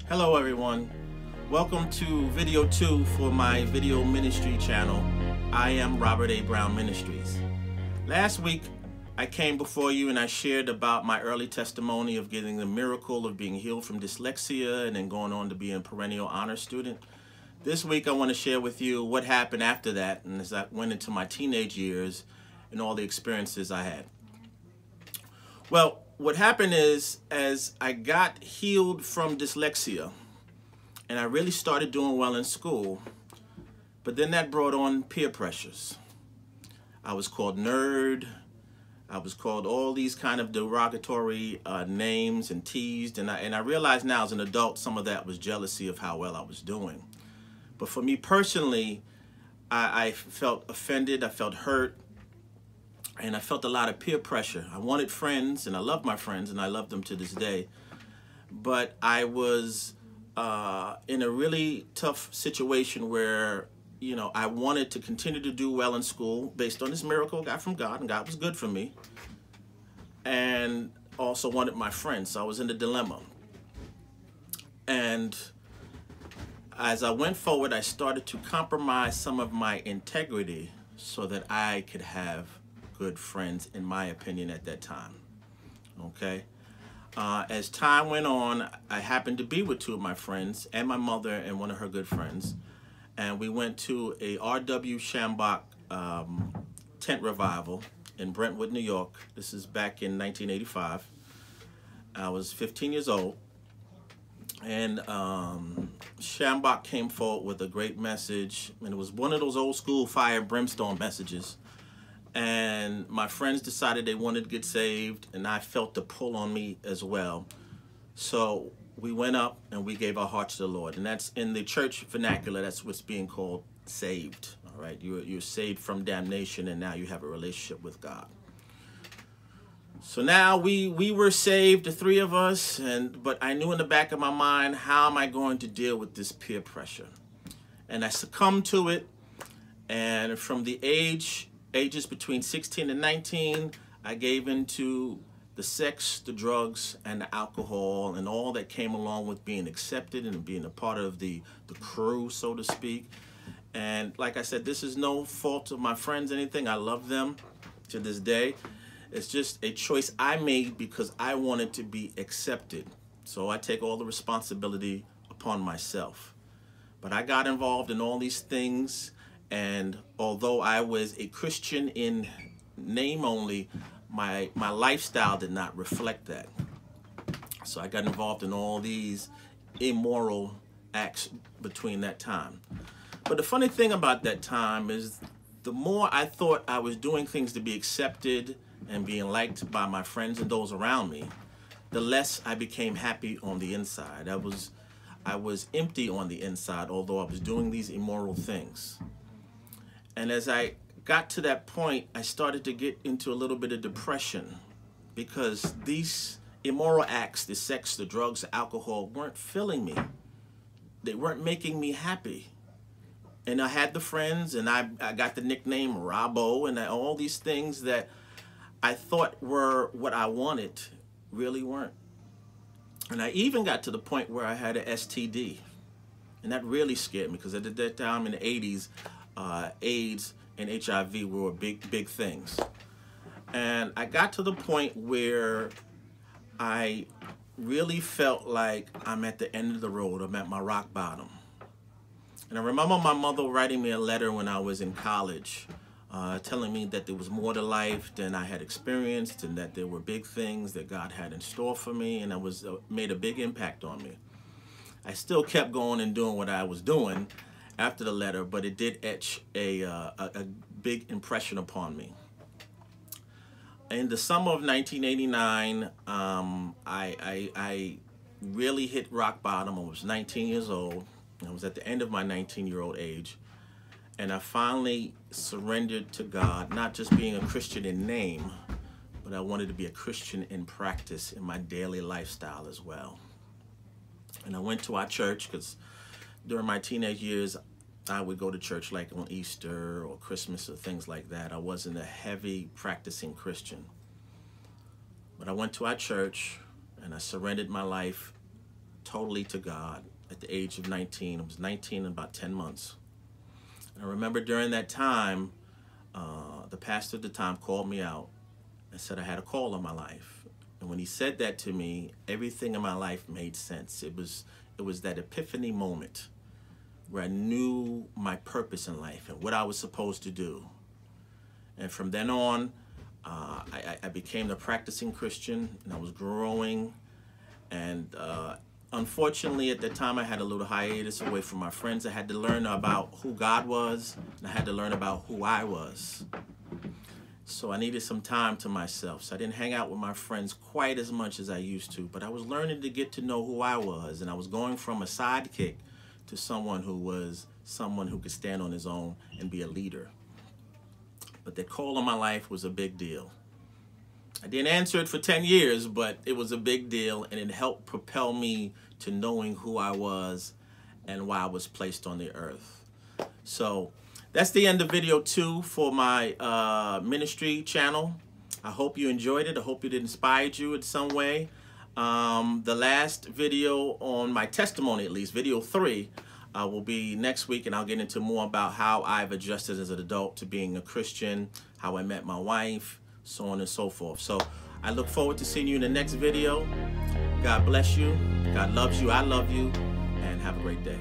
Hello everyone, welcome to video 2 for my video ministry channel. I am Robert A. Brown Ministries. Last week I came before you and I shared about my early testimony of getting the miracle of being healed from dyslexia and then going on to be a perennial honor student. This week I want to share with you what happened after that and as I went into my teenage years and all the experiences I had. Well, what happened is, as I got healed from dyslexia, and I really started doing well in school, but then that brought on peer pressures. I was called nerd, I was called all these kind of derogatory names and teased, and I realized now as an adult some of that was jealousy of how well I was doing. But for me personally, I felt offended, I felt hurt, and I felt a lot of peer pressure. I wanted friends, and I love my friends, and I love them to this day. But I was in a really tough situation where, you know, I wanted to continue to do well in school based on this miracle I got from God, and God was good for me. And also wanted my friends, so I was in a dilemma. And as I went forward, I started to compromise some of my integrity so that I could have good friends, in my opinion, at that time. Okay. As time went on, I happened to be with two of my friends and my mother and one of her good friends, and we went to a R.W. Shambach tent revival in Brentwood, New York. This is back in 1985. I was 15 years old, and Shambach came forward with a great message, and it was one of those old school fire and brimstone messages. And my friends decided they wanted to get saved, and I felt the pull on me as well. So we went up and we gave our hearts to the Lord. And that's in the church vernacular, that's what's being called saved. All right, you're saved from damnation, and now you have a relationship with God. So now we were saved, the three of us, but I knew in the back of my mind, how am I going to deal with this peer pressure? And I succumbed to it, and from the ages between 16 and 19, I gave into the sex, the drugs, and the alcohol, and all that came along with being accepted and being a part of the crew, so to speak. And like I said, this is no fault of my friends, anything. I love them to this day. It's just a choice I made because I wanted to be accepted. So I take all the responsibility upon myself. But I got involved in all these things. And although I was a Christian in name only, my lifestyle did not reflect that. So I got involved in all these immoral acts between that time. But the funny thing about that time is the more I thought I was doing things to be accepted and being liked by my friends and those around me, the less I became happy on the inside. I was empty on the inside, although I was doing these immoral things. And as I got to that point, I started to get into a little bit of depression because these immoral acts, the sex, the drugs, the alcohol, weren't filling me. They weren't making me happy. And I had the friends, and I got the nickname Robbo, and all these things that I thought were what I wanted really weren't. And I even got to the point where I had an STD. And that really scared me because at that time in the 80s, AIDS and HIV were big things. And I got to the point where I really felt like I'm at the end of the road. I'm at my rock bottom. And I remember my mother writing me a letter when I was in college, telling me that there was more to life than I had experienced and that there were big things that God had in store for me, and it made a big impact on me. I still kept going and doing what I was doing after the letter, but it did etch a big impression upon me. In the summer of 1989, I really hit rock bottom. I was 19 years old. I was at the end of my 19-year-old age, and I finally surrendered to God, not just being a Christian in name, but I wanted to be a Christian in practice in my daily lifestyle as well. And I went to our church because during my teenage years, I would go to church like on Easter or Christmas or things like that. I wasn't a heavy practicing Christian. But I went to our church and I surrendered my life totally to God at the age of 19. I was 19 in about 10 months. And I remember during that time, the pastor at the time called me out and said I had a call on my life. And when he said that to me, everything in my life made sense. It was that epiphany moment where I knew my purpose in life and what I was supposed to do. And from then on, I became a practicing Christian, and I was growing. And unfortunately, at that time, I had a little hiatus away from my friends. I had to learn about who God was, and I had to learn about who I was. So I needed some time to myself. So I didn't hang out with my friends quite as much as I used to, but I was learning to get to know who I was. And I was going from a sidekick to someone who could stand on his own and be a leader. But that call on my life was a big deal. I didn't answer it for 10 years, but it was a big deal, and it helped propel me to knowing who I was and why I was placed on the earth. So that's the end of video 2 for my ministry channel. I hope you enjoyed it. I hope it inspired you in some way. The last video on my testimony, at least, video 3, will be next week, and I'll get into more about how I've adjusted as an adult to being a Christian, how I met my wife, so on and so forth. So I look forward to seeing you in the next video. God bless you. God loves you. I love you. And have a great day.